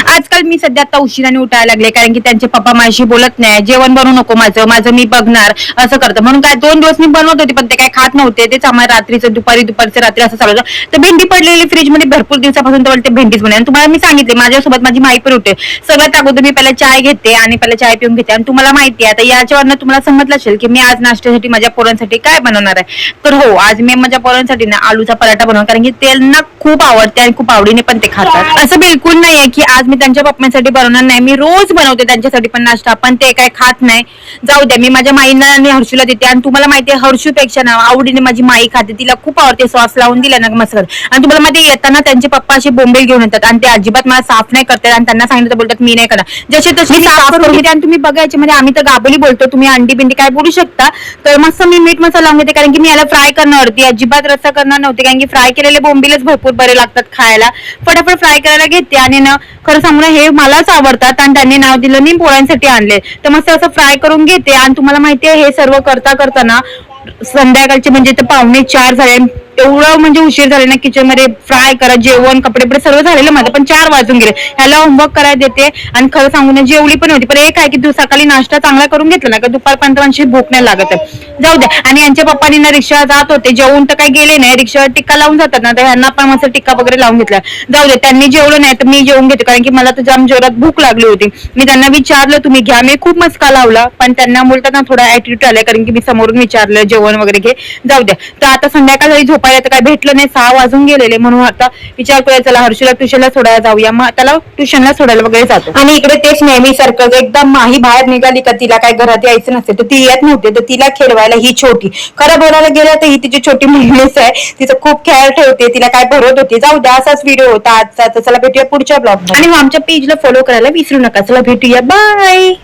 आजकाल मी सध्या आता उशिराने उठायला लागले, कारण की त्यांचे पप्पा माझ्याशी बोलत नाही, जेवण बनवू नको माझं माझं मी बघणार असं करतं. म्हणून काय 2 दिवस मी बनवत होती, पण ते काय खात नव्हते. तेच आम्हाला रात्रीचं दुपारचं रात्री असं चालू होतं. तर भेंडी पडलेली फ्रीज मध्ये भरपूर दिवसापासून, तर ते भेंडीच बनवली. आणि तुम्हाला मी सांगितले माझ्यासोबत माझी माई पण होते. सगळ्यात अगोदर मी पहिला चाय घेते आणि पहिला चाय पिऊन घेते. आणि तुम्हाला माहिती आहे आता याच्यावरनं तुम्हाला समजलं असेल की मी आज नाश्त्यासाठी माझ्या पोरांसाठी काय बनवणार आहे. तर हो, आज मी माझ्या पोरांसाठी ना आलूचा पराठा बनवणार, कारण की त्यांना खूप आवडते आणि खूप आवडीने पण ते खातात. असं बिलकुल नाहीये की आज मी त्यांच्या पप्पांसाठी बनवणार नाही. मी रोज बनवते त्यांच्यासाठी पण नाश्ता, पण ते काय खात नाही. जाऊ द्या, मी माझ्या माईंना आणि हर्षूला देते. आणि तुम्हाला माहिती आहे हर्षूपेक्षा ना आवडीने माझी माई खाते, तिला खूप आवडते. सॉस लावून दिला ना मस्त. आणि तुम्हाला माहिती येताना त्यांचे पप्पा असे बोंबील घेऊन येतात आणि ते अजिबात मला साफ नाही करतात. आणि त्यांना सांगितलं तर बोलतात मी नाही करणार, जसे तसे मी साफ करून घेते. आणि तुम्ही बघायचे म्हणजे आम्ही तर गाबोली बोलतो, तुम्ही अंडी बिंडी काय बोलू शकता. तर मस्त मी मीठ मसाला लावून घेते, कारण की मी याला फ्राय करणार होती, अजिबात रस्सा करणार नव्हते, कारण की फ्राय केलेले बोंबीलच भरपूर बरे लागतात खायला. फटाफट फ्राय करायला घेते. आणि ना खरं सांगू ना हे मलाच आवडतात आणि त्यांनी नाव दिलं मी पोरांसाठी आणले, तर मस्त असं फ्राय करून घेते. आणि तुम्हाला माहितीये हे सर्व करता करताना संध्याकाळचे म्हणजे तर 3:45 झाले. एवढं म्हणजे उशीर झाले ना किचन मध्ये, फ्राय करा, जेवण, कपडे बिपडे सर्व झालेलं माझं, पण 4 वाजून गेले. ह्याला होमवर्क करायला देते. आणि खरं सांगू ना जेवली पण होती, पण एक आहे की सकाळी नाश्ता चांगला करून घेतला ना का दुपारपर्यंत भूक नाही लागत आहे. जाऊ द्या. आणि यांच्या पप्पांनी ना रिक्षा जात होते, जेवून तर काही गेले नाही, रिक्षावर टिक्का लावून जातात ना, तर ह्यांना पण मस्त टिक्का वगैरे लावून घेतला. जाऊ दे, त्यांनी जेवलं नाही तर मी जेवून घेते, कारण की मला तर जाम जोरात भूक लागली होती. मी त्यांना विचारलं तुम्ही घ्या, मी खूप मस्का लावला, पण त्यांना बोलताना थोडा ऍटिट्यूड आलाय, कारण की मी समोरून विचारलं जेवण वगैरे घे. जाऊ द्या. तर आता संध्याकाळी झोपायला तर काय भेटलं नाही, 6 वाजून गेलेले. म्हणून आता विचार करूया चला हर्षूला ट्युशनला सोडायला जाऊया, मग त्याला ट्युशनला सोडायला वगैरे जातो. आणि इकडे तेच नेहमी सारखं एकदम माही बाहेर निघाली का तिला काय घरात यायचं नसते, तर ती येत नव्हते, तर तिला खेळवायला ही छोटी, खरं बोलायला गेलं तर ही तिची छोटी मुलगीच आहे, तिचं खूप खेळ ठेवते, तिला काय भरवत होती. जाऊ द्या, असाच व्हिडिओ होता आजचा. तर चला भेटूया पुढच्या ब्लॉग मध्ये. आणि आमच्या पेजला फॉलो करायला विसरू नका. चला भेटूया, बाय.